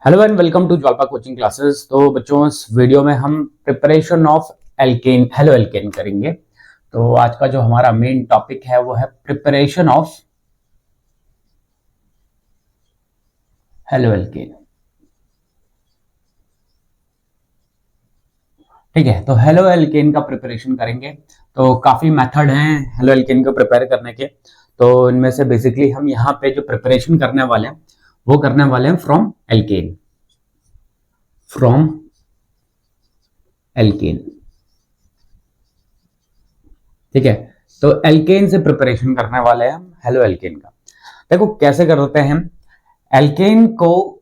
Hello and welcome to Jwalpa coaching classes. तो बच्चों, इस वीडियो में हम preparation of alkane halo alkane करेंगे। तो आज का जो हमारा मेन टॉपिक है वो है प्रिपरेशन ऑफ हेलो एल्केन। ठीक है, तो हेलो एल्केन का प्रिपरेशन करेंगे। तो काफी मेथड हैं हेलो एल्केन को प्रिपेयर करने के। तो इनमें से बेसिकली हम यहाँ पे जो प्रिपरेशन करने वाले हैं वो करने वाले हैं फ्रॉम एल्केन। ठीक है, तो एल्केन से प्रिपरेशन करने वाले हैं हम हेलो एल्केन का। देखो कैसे करते हैं। एल्केन को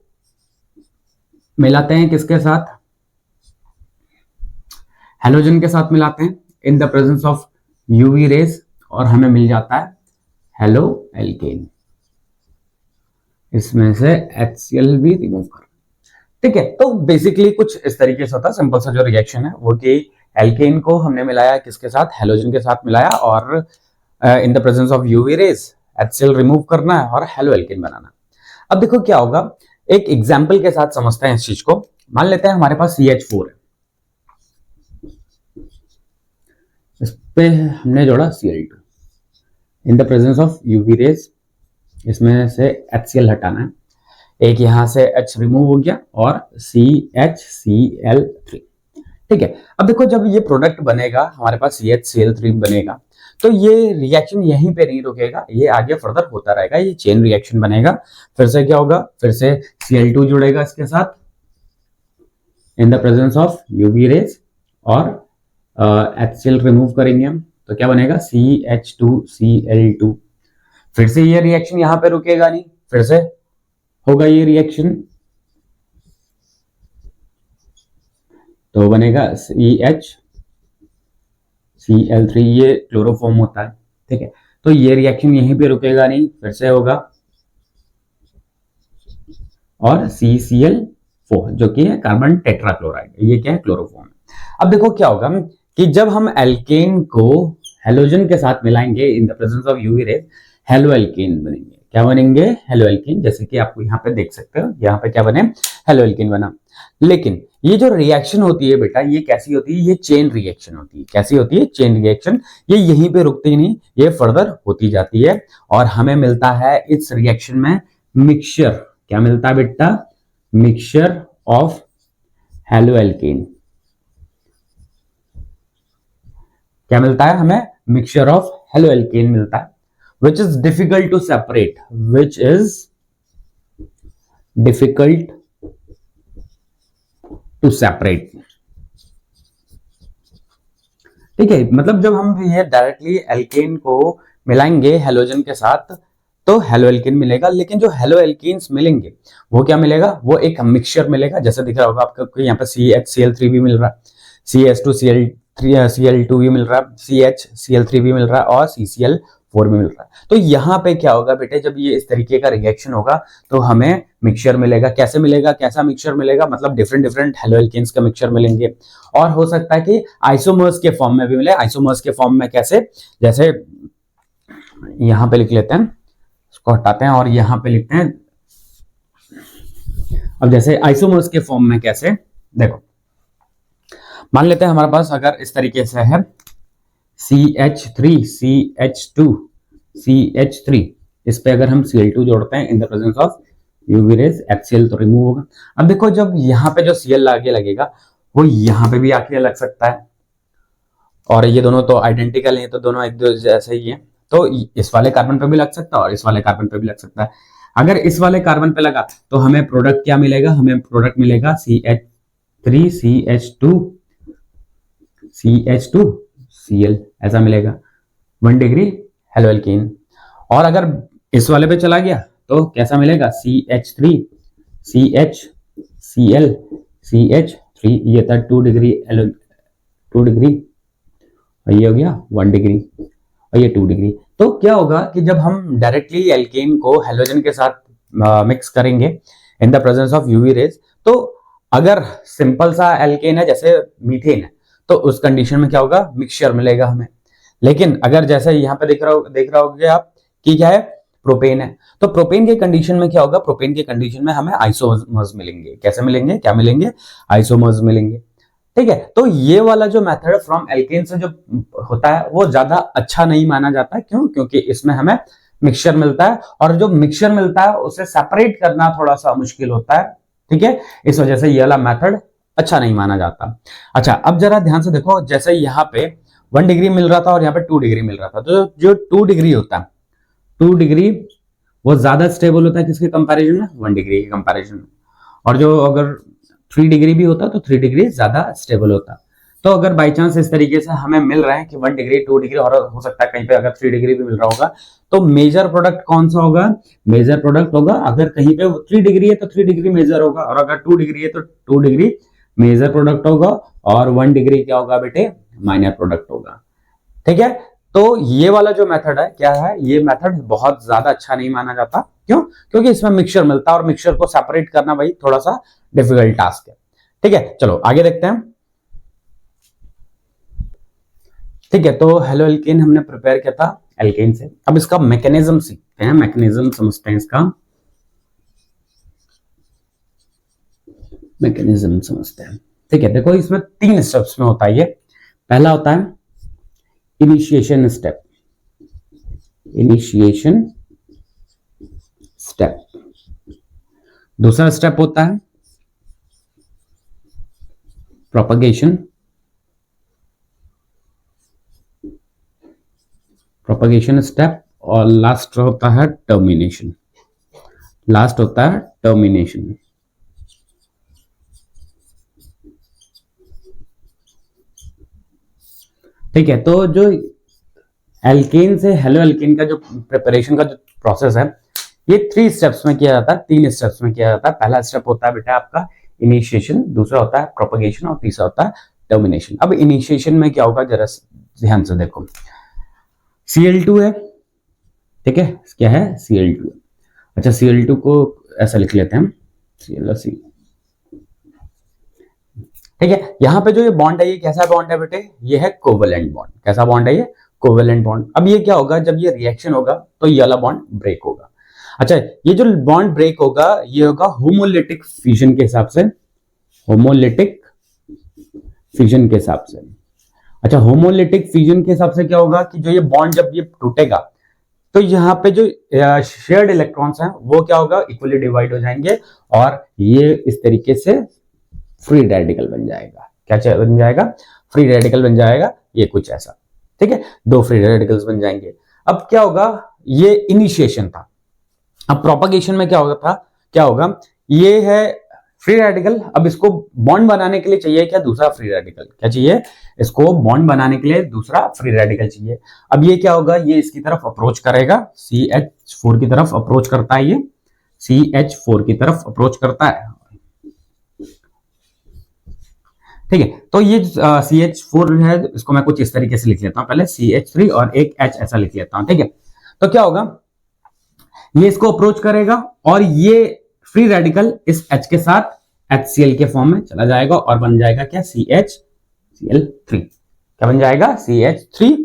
मिलाते हैं किसके साथ? हेलोजन के साथ मिलाते हैं in the presence of UV rays और हमें मिल जाता है हेलो एल्केन। इसमें से HCl भी रिमूव कर। ठीक है, तो बेसिकली कुछ इस तरीके से होता है। सिंपल सा जो रिएक्शन है वो कि एल्केन को हमने मिलाया किसके साथ? हेलोजन के साथ मिलाया और in the presence of UV rays HCl remove करना है और हेलो एल्केन बनाना। अब देखो क्या होगा, एक एग्जांपल के साथ समझते हैं इस चीज को। मान लेते हैं हमारे पास CH4 है, इस पे हमने जोड़ा Cl2 in the presence of UV rays. इसमें से HCl हटाना है, एक यहां से H रिमूव हो गया और CHCl3। ठीक है, अब देखो जब ये प्रोडक्ट बनेगा हमारे पास CHCl3 बनेगा तो ये रिएक्शन यहीं पे नहीं रुकेगा, ये आगे फर्दर होता रहेगा, ये चेन रिएक्शन बनेगा। फिर से क्या होगा, फिर से Cl2 जुड़ेगा इसके साथ in the presence of UV rays और HCl रिमूव करेंगे हम तो क्या बनेगा? CH2Cl2। फिर से ये रिएक्शन यहां पे रुकेगा नहीं, फिर से होगा ये रिएक्शन तो बनेगा CHCl3। ये क्लोरोफॉर्म होता है। ठीक है, तो ये रिएक्शन यहीं पे रुकेगा नहीं, फिर से होगा और CCl4 जो कि है कार्बन टेट्राक्लोराइड। ये क्या है? क्लोरोफॉर्म। अब देखो क्या होगा कि जब हम एल्केन को हेलोजन के साथ मिलाएंगे in the presence of UV rays, halo alkane बनेंगे। क्या बनेंगे? Halo alkane. जैसे कि आपको यहाँ पे देख सकते हो, यहाँ पे क्या बने? हेलो एल्केन बना। लेकिन ये जो रिएक्शन होती है बेटा, ये कैसी होती है? ये चेन रिएक्शन होती है। कैसी होती है? Chain reaction. ये यहीं पे रुकती नहीं, ये फर्दर होती जाती है और हमें मिलता है इस रिएक्शन में मिक्सचर। क्या मिलता है बेटा? Mixture of halo alkane. क्या मिलता है हमें? मिक्सचर ऑफ हेलो एल्केन मिलता है, which is difficult to separate, which is difficult to separate। ठीक है, मतलब जब हम ये डायरेक्टली एल्केन को मिलाएंगे हेलोजन के साथ तो हेलो एल्केन मिलेगा, लेकिन जो हेलो एल्केन्स मिलेंगे वो क्या मिलेगा? वो एक मिक्सचर मिलेगा। जैसे दिख रहा होगा आपको, यहाँ पे CHCl3 भी मिल रहा है, CH2Cl2 भी मिल रहा है, CHCl3 भी मिल रहा है और CCl4 भी मिल रहा है। तो यहाँ पे क्या होगा बेटे, जब ये इस तरीके का रिएक्शन होगा तो हमें मिक्सचर मिलेगा। कैसे मिलेगा? कैसा मिक्सचर मिलेगा? मतलब डिफरेंट डिफरेंट हेलो एल्केन्स का मिक्सचर मिलेंगे और हो सकता है कि आइसोमर्स के फॉर्म में भी मिले। आइसोमर्स के फॉर्म में कैसे? जैसे यहां पे लिख लेते हैं, इसको हटाते हैं और यहां पे लिखते हैं। अब जैसे आइसोमर्स के फॉर्म में कैसे, देखो मान लेते हैं हमारे पास अगर इस तरीके से है CH3 CH2 CH3, इस पे अगर हम Cl2 जोड़ते हैं in the presence of UV rays, HCl तो रिमूव होगा। अब देखो जब यहाँ पे जो Cl आगे लगेगा वो यहाँ पे भी आके लग सकता है और ये दोनों तो आइडेंटिकल हैं, तो दोनों एक दूसरे जैसे ही हैं, तो इस वाले कार्बन पे भी लग सकता है और इस वाले कार्बन पे भी लग सकता है। अगर इस वाले कार्बन पे लगा तो हमें प्रोडक्ट क्या मिलेगा? हमें प्रोडक्ट मिलेगा CH3 CH2 Cl, ऐसा मिलेगा 1 डिग्री हेलो एल्केन। और अगर इस वाले पे चला गया तो कैसा मिलेगा? CH3 CH Cl CH3, ये था 2 डिग्री 2 डिग्री और ये हो गया 1 डिग्री और ये 2 डिग्री। तो क्या होगा कि जब हम डायरेक्टली एल्केन को हेलोजन के साथ मिक्स करेंगे in the presence of UV rays, तो अगर सिंपल सा एल्केन है जैसे मीथेन है तो उस कंडीशन में क्या होगा? मिक्सचर मिलेगा हमें। लेकिन अगर जैसे यहाँ पे देख रहा होगे आप कि क्या है, प्रोपेन है। तो प्रोपेन के कंडीशन में क्या होगा, प्रोपेन के कंडीशन में हमें आइसोमर्स मिलेंगे। कैसे मिलेंगे, क्या मिलेंगे, आइसोमर्स मिलेंगे। ठीक है, तो ये वाला जो मेथड फ्रॉम एल्केन से जो होता है वो ज्यादा अच्छा नहीं माना जाता। क्यों, क्योंकि इसमें हमें मिक्सचर मिलता है, और जो मिक्सचर मिलता है उसे सेपरेट करना थोड़ा सा मुश्किल होता है। ठीक है, इस वजह से ये वाला मेथड अच्छा नहीं माना जाता। अच्छा, अब जरा ध्यान से देखो, जैसे यहाँ पे 1 डिग्री मिल रहा था और यहाँ पे 2 डिग्री मिल रहा था, तो जो 2 डिग्री होता है, 2 डिग्री वो ज्यादा स्टेबल होता है किसके कंपैरिजन में, 1 डिग्री के कंपैरिजन में। और जो अगर 3 डिग्री भी होता तो 3 डिग्री ज्यादा स्टेबल होता। तो अगर बाई चांस इस तरीके से हमें मिल रहा है कि 1 डिग्री 2 डिग्री, और हो सकता है कहीं पे अगर 3 डिग्री भी मिल रहा होगा, तो मेजर प्रोडक्ट कौन सा होगा, मेजर प्रोडक्ट होगा, अगर कहीं पे 3 डिग्री है तो 3 डिग्री मेजर होगा, और अगर 2 डिग्री है तो 2 डिग्री मेजर प्रोडक्ट होगा, और 1 डिग्री क्या होगा बेटे, माइनर प्रोडक्ट होगा। ठीक है, तो ये वाला जो मेथड है क्या है, ये मेथड बहुत ज्यादा अच्छा नहीं माना जाता। क्यों, क्योंकि इसमें मिक्सचर मिलता है, और मिक्सचर को सेपरेट करना भाई थोड़ा सा डिफिकल्ट टास्क है। ठीक है, चलो आगे देखते हैं। ठीक है, तो हेलो एल्केन हमने प्रिपेयर किया था एल्केन से। अब इसका मैकेनिज्म सीखते हैं, मैकेनिज्म समझते हैं, इसका मैकेनिज्म समझते हैं। ठीक है, देखो इसमें 3 स्टेप्स में होता है ये। पहला होता है इनिशिएशन स्टेप, इनिशिएशन स्टेप। दूसरा स्टेप होता है प्रोपगेशन, प्रोपगेशन स्टेप, और लास्ट होता है टर्मिनेशन, लास्ट होता है टर्मिनेशन। ठीक है, तो जो एल्केन से हेलो एल्केन का जो प्रिपरेशन का जो प्रोसेस है, ये 3 स्टेप्स में किया जाता है, 3 स्टेप्स में किया जाता है। पहला स्टेप होता है बेटा आपका इनिशिएशन, दूसरा होता है प्रोपगेशन, और तीसरा होता है टर्मिनेशन। अब इनिशिएशन में क्या होगा, जरा ध्यान से देखो, Cl2 है। ठीक है, क्या है, Cl2। अच्छा, Cl2 को ऐसा लिख लेते हैं, ClC। ठीक है, यहां पे जो ये बॉन्ड है, ये कैसा बॉन्ड है बेटे, ये है कोवेलेंट बॉन्ड। कैसा बॉन्ड है ये, कोवेलेंट बॉन्ड। अब ये क्या होगा, जब ये रिएक्शन होगा तो ये वाला बॉन्ड ब्रेक होगा। अच्छा, ये जो बॉन्ड ब्रेक होगा ये होगा होमोलिटिक फ्यूजन के हिसाब से, होमोलिटिक फ्यूजन के हिसाब से। अच्छा, होमोलिटिक फ्यूजन के हिसाब से क्या होगा कि जो ये बॉन्ड जब ये टूटेगा तो यहाँ पे जो शेयर्ड इलेक्ट्रॉन्स हैं वो क्या होगा, इक्वली डिवाइड हो जाएंगे, और ये इस तरीके से फ्री रेडिकल बन जाएगा। क्या बन जाएगा, फ्री रेडिकल बन जाएगा, ये कुछ ऐसा। ठीक है, 2 फ्री रेडिकल्स बन जाएंगे। अब क्या होगा, ये इनिशिएशन था। अब प्रोपगेशन में क्या होगा था, क्या होगा, ये है फ्री रेडिकल। अब इसको बॉन्ड बनाने के लिए चाहिए क्या, दूसरा फ्री रेडिकल। क्या चाहिए, इसको बॉन्ड बनाने के लिए दूसरा फ्री रेडिकल चाहिए। अब ये क्या होगा, ये इसकी तरफ अप्रोच करेगा, CH4 की तरफ अप्रोच करता है, ये CH4 की तरफ अप्रोच करता है। ठीक है, तो ये CH4 है, इसको मैं कुछ इस तरीके से लिख लेता हूं, पहले CH3 और एक H ऐसा लिख लेता हूं। ठीक है, तो क्या होगा, ये इसको अप्रोच करेगा, और ये फ्री रेडिकल इस H के साथ HCl के फॉर्म में चला जाएगा, और बन जाएगा क्या, CHCl3। क्या बन जाएगा, CH3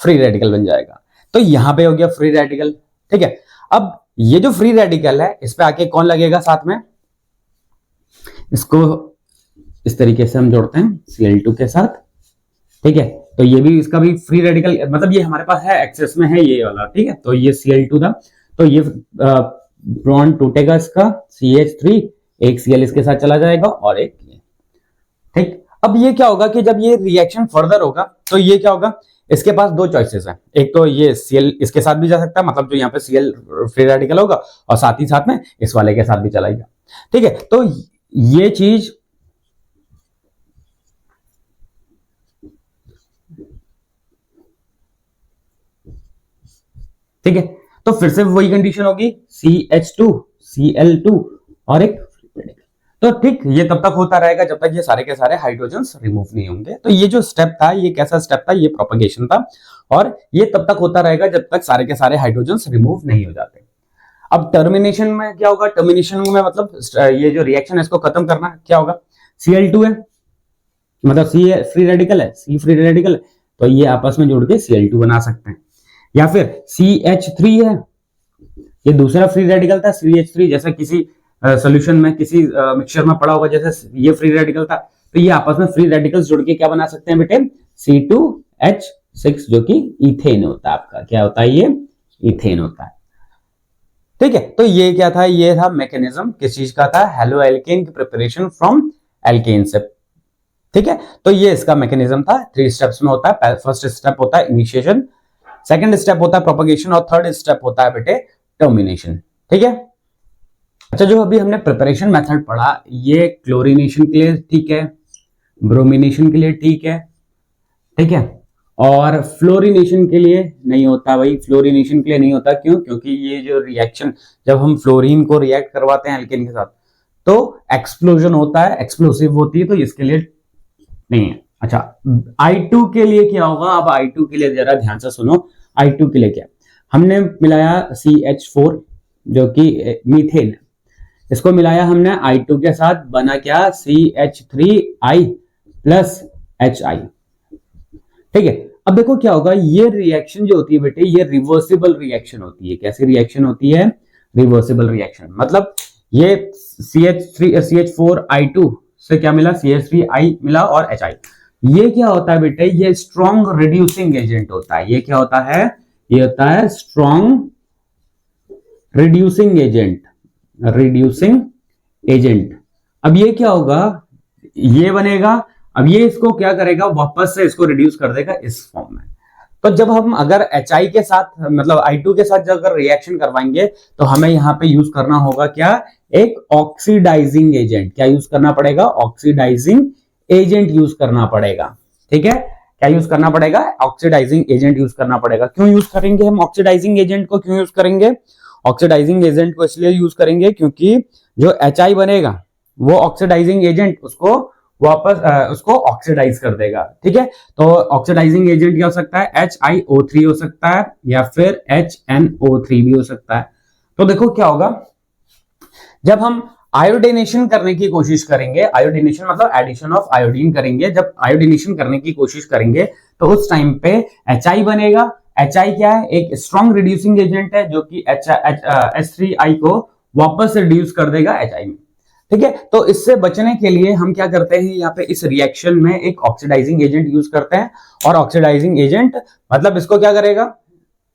फ्री रेडिकल बन जाएगा। तो यहां पे हो गया फ्री रेडिकल। ठीक है, अब ये जो फ्री रेडिकल है इस पे आके कौन लगेगा साथ में, इसको इस तरीके से हम जोड़ते हैं Cl2 के साथ। ठीक है, तो ये भी, इसका भी फ्री रेडिकल, मतलब ये हमारे पास है, एक्सेस में है ये वाला। ठीक है, तो ये Cl2 था, तो ये बॉन्ड टूटेगा इसका, CH3, एक Cl इसके साथ चला जाएगा, और एक ये। ठीक, अब ये क्या होगा कि जब ये रिएक्शन फर्दर होगा तो ये क्या होगा, इसके पास 2 चॉइसेस हैं। एक तो ये Cl इसके साथ भी जा सकता है, मतलब जो यहाँ पे Cl फ्री रेडिकल होगा, और साथ ही साथ में इस वाले के साथ भी चलाएगा। ठीक है, तो ये चीज ठीक है, तो फिर से वही कंडीशन होगी, CH2, Cl2 और एक फ्री रेडिकल। तो ठीक, ये तब तक होता रहेगा जब तक ये सारे के सारे हाइड्रोजन्स रिमूव नहीं होंगे। तो ये जो स्टेप था, ये कैसा स्टेप था, ये प्रोपगेशन था, और ये तब तक होता रहेगा जब तक सारे के सारे हाइड्रोजन्स रिमूव नहीं हो जाते। अब टर्मिनेशन में क्या होगा, टर्मिनेशन में मतलब ये जो रिएक्शन है इसको खत्म करना, क्या होगा, Cl2 है, मतलब C फ्री रेडिकल है, C फ्री रेडिकल है, तो ये आपस में जोड़ के Cl2 बना सकते हैं। या फिर CH3 है, ये दूसरा फ्री रेडिकल था CH3, जैसा किसी सोल्यूशन में किसी मिक्सचर में पड़ा होगा, जैसे ये फ्री रेडिकल था, तो ये आपस में फ्री रेडिकल्स जुड़ के क्या बना सकते हैं बेटे, C2H6, जो कि इथेन होता है आपका, क्या होता है ये, इथेन होता है। ठीक है, तो ये क्या था, ये था मैकेनिज्म किस चीज का था, हेलो एल्केन की प्रिपरेशन फ्रॉम एल्केन से। ठीक है, तो ये इसका मैकेनिज्म था, 3 स्टेप्स में होता है। फर्स्ट स्टेप होता है इनिशिएशन, सेकंड स्टेप होता है प्रोपगेशन, और थर्ड स्टेप होता है बेटे टर्मिनेशन। ठीक है, अच्छा जो अभी हमने प्रिपरेशन मेथड पढ़ा, ये क्लोरीनेशन के लिए ठीक है, ब्रोमिनेशन के लिए ठीक है, ठीक है, और फ्लोरिनेशन के लिए नहीं होता भाई, फ्लोरिनेशन के लिए नहीं होता। क्यों? क्योंकि ये जो रिएक्शन, जब हम फ्लोरीन को रिएक्ट करवाते हैं एल्केन के साथ, तो एक्सप्लोजन होता है, एक्सप्लोसिव होती है, तो इसके लिए नहीं है। अच्छा, I2 के लिए क्या होगा, अब I2 के लिए जरा ध्यान से सुनो। I2 के लिए क्या, हमने मिलाया CH4 जो कि मीथेन है, इसको मिलाया हमने I2 के साथ, बना क्या, CH3I प्लस HI। ठीक है, अब देखो क्या होगा, ये रिएक्शन जो होती है बेटे, ये रिवर्सिबल रिएक्शन होती है। कैसी रिएक्शन होती है, रिवर्सिबल रिएक्शन। मतलब ये CH4I2 से क्या मिला, CH3I मिला और HI। ये क्या होता है बेटे, ये स्ट्रॉन्ग रिड्यूसिंग एजेंट होता है। ये क्या होता है, ये होता है strong reducing agent, reducing agent. अब ये क्या होगा, ये बनेगा, अब ये इसको क्या करेगा, वापस से इसको रिड्यूस कर देगा इस फॉर्म में। तो जब हम अगर HI के साथ, मतलब I2 के साथ जब अगर रिएक्शन करवाएंगे, तो हमें यहां पे यूज करना होगा क्या, एक ऑक्सीडाइजिंग एजेंट। क्या यूज करना पड़ेगा, ऑक्सीडाइजिंग एजेंट यूज करना पड़ेगा। ठीक है, क्या यूज करना पड़ेगा, ऑक्सीडाइजिंग एजेंट यूज करना पड़ेगा। क्यों यूज करेंगे हम ऑक्सीडाइजिंग एजेंट को, क्यों यूज करेंगे ऑक्सीडाइजिंग एजेंट को, इसलिए यूज करेंगे क्योंकि जो HI बनेगा, वो ऑक्सीडाइजिंग एजेंट उसको वापस उसको ऑक्सीडाइज कर देगा। ठीक है, तो ऑक्सीडाइजिंग एजेंट क्या हो सकता है, HiO3 हो सकता है, या फिर HNO3 भी हो सकता है। तो देखो क्या होगा, जब हम आयोडीनेशन करने की कोशिश करेंगे, आयोडीनेशन मतलब एडिशन ऑफ आयोडीन करेंगे, जब आयोडीनेशन करने की कोशिश करेंगे, तो उस टाइम पे HI बनेगा। HI क्या है, एक स्ट्रॉन्ग रिड्यूसिंग एजेंट है, जो कि H3I को वापस रिड्यूस कर देगा HI में। ठीक है, तो इससे बचने के लिए हम क्या करते हैं, यहाँ पे इस रिएक्शन में एक ऑक्सीडाइजिंग एजेंट यूज करते हैं, और ऑक्सीडाइजिंग एजेंट मतलब इसको क्या करेगा,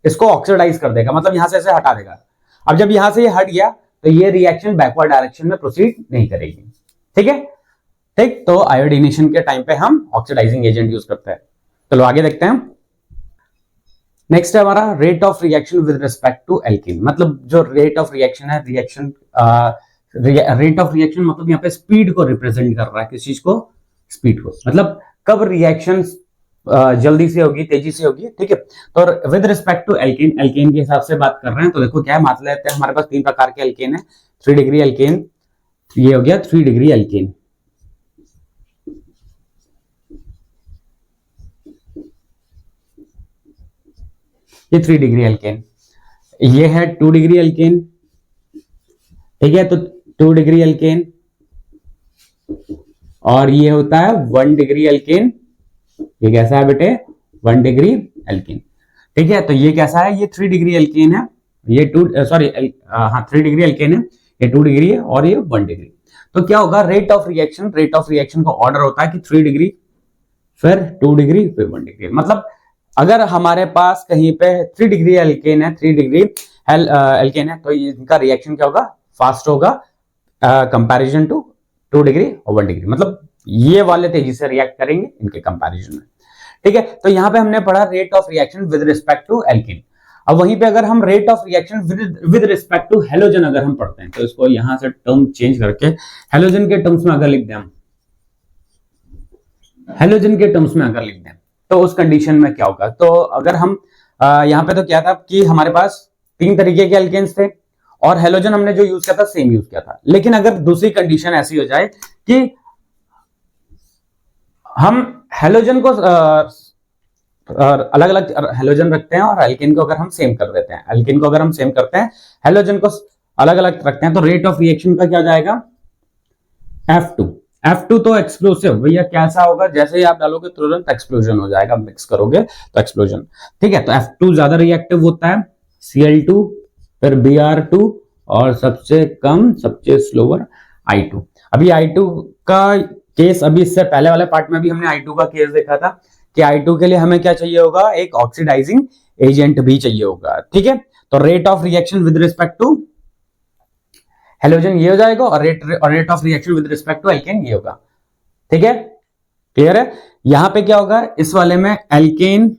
इसको ऑक्सीडाइज कर देगा, मतलब यहां से ऐसे हटा देगा। अब जब यहां से ये हट गया, तो ये रिएक्शन बैकवर्ड डायरेक्शन में प्रोसीड नहीं करेगी। ठीक है, ठीक, तो आयोडीनेशन के टाइम पे हम ऑक्सीडाइजिंग एजेंट यूज करते हैं। चलो आगे देखते हैं। नेक्स्ट है हमारा rate of reaction with respect to alkene. मतलब जो रेट ऑफ रिएक्शन है, रेट ऑफ रिएक्शन मतलब यहाँ पे स्पीड को रिप्रेजेंट कर रहा है, किस चीज को, स्पीड को, मतलब कब रिएक्शन जल्दी से होगी, तेजी से होगी। ठीक है, तो with respect to alkane, alkane के हिसाब से बात कर रहे हैं, तो देखो क्या है, मान लेते हैं हमारे पास 3 प्रकार के एल्केन है। 3 डिग्री एल्केन, ये हो गया 3 डिग्री एल्केन। ये 3 डिग्री एल्केन, ये है 2 डिग्री एल्केन। ठीक है, तो 2 डिग्री एल्केन, और ये होता है 1 डिग्री एल्केन। ये कैसा है बेटे, 1 डिग्री एल्केन। ठीक है, तो ये कैसा है, ये 3 डिग्री एल्केन है, ये 3 डिग्री एल्केन है, ये 2 डिग्री है, और ये 1 डिग्री। तो क्या होगा, rate of reaction, rate of reaction का ऑर्डर होता है कि 3 डिग्री, फिर 2 डिग्री, फिर 1 डिग्री। मतलब अगर हमारे पास कहीं पे 3 डिग्री एल्केन है, 3 डिग्री एल्केन है, तो इनका रिएक्शन क्या होगा, फास्ट होगा कंपैरिजन टू 2 डिग्री और 1 डिग्री। मतलब ये वाले तेजी से रिएक्ट करेंगे इनके कंपैरिजन में। ठीक है, तो यहां पे हमने पढ़ा rate of reaction with respect to alkane. अब वहीं पे अगर हम rate of reaction with respect to halogen अगर हम पढ़ते हैं, तो इसको यहां से टर्म चेंज करके हेलोजन के टर्म्स में अगर लिख दें हम, हेलोजन के टर्म्स में अगर लिख दें, तो उस कंडीशन में क्या होगा। तो अगर हम यहाँ पे तो क्या था कि हमारे पास 3 तरीके के एल्केन्स थे, और हेलोजन हमने जो यूज किया था सेम यूज किया था। लेकिन अगर दूसरी कंडीशन ऐसी हो जाए कि हम हेलोजन को अलग अलग हेलोजन रखते हैं, और एल्केन को अगर हम सेम कर देते हैं, एल्केन को अगर हम सेम करते हैं, हेलोजन को अलग अलग रखते हैं, तो रेट ऑफ रिएक्शन का क्या जाएगा, F2। F2 तो एक्सप्लोसिव, भैया कैसा होगा, जैसे ही आप डालोगे तुरंत एक्सप्लोजन हो जाएगा, मिक्स करोगे तो एक्सप्लोजन। ठीक है, तो F2 ज्यादा रिएक्टिव होता है, Cl2 फिर Br2 और सबसे कम सबसे स्लोअर I2। अभी I2 का केस, अभी इससे पहले वाले पार्ट में भी हमने I2 का केस देखा था कि I2 के लिए हमें क्या चाहिए होगा, एक ऑक्सीडाइजिंग एजेंट भी चाहिए होगा। ठीक है, तो rate of reaction with respect to halogen ये हो जाएगा और rate of reaction with respect to alkane ये होगा। ठीक है, क्लियर है। यहां पे क्या होगा, इस वाले में एल्केन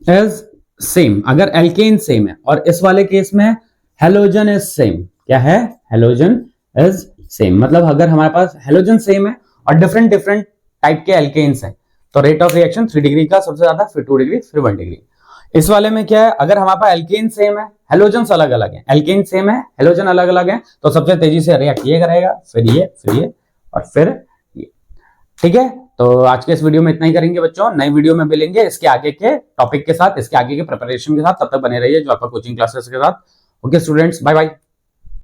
इज सेम, अगर एल्केन सेम है, और इस वाले केस में हेलोजन इज सेम। क्या है, हेलोजन इज सेम, मतलब अगर हमारे पास हेलोजन सेम है और डिफरेंट डिफरेंट टाइप के एल्केन्स हैं, तो रेट ऑफ रिएक्शन 3 डिग्री का सबसे ज्यादा, फिर 2 डिग्री, फिर 1 डिग्री। इस वाले में क्या है, अगर हमारे पास एल्केन सेम है, हेलोजन अलग अलग है, एल्केन सेम है, हेलोजन अलग अलग है, तो सबसे तेजी से रिएक्ट ये करेगा, फिर ये और फिर ये। ठीक है, तो आज के इस वीडियो में इतना ही करेंगे बच्चों, नई वीडियो में मिलेंगे इसके आगे के टॉपिक के साथ, इसके आगे के प्रिपरेशन के साथ। तब तक बने रहिए जो आपका कोचिंग क्लासेस के साथ। Okay students, bye bye.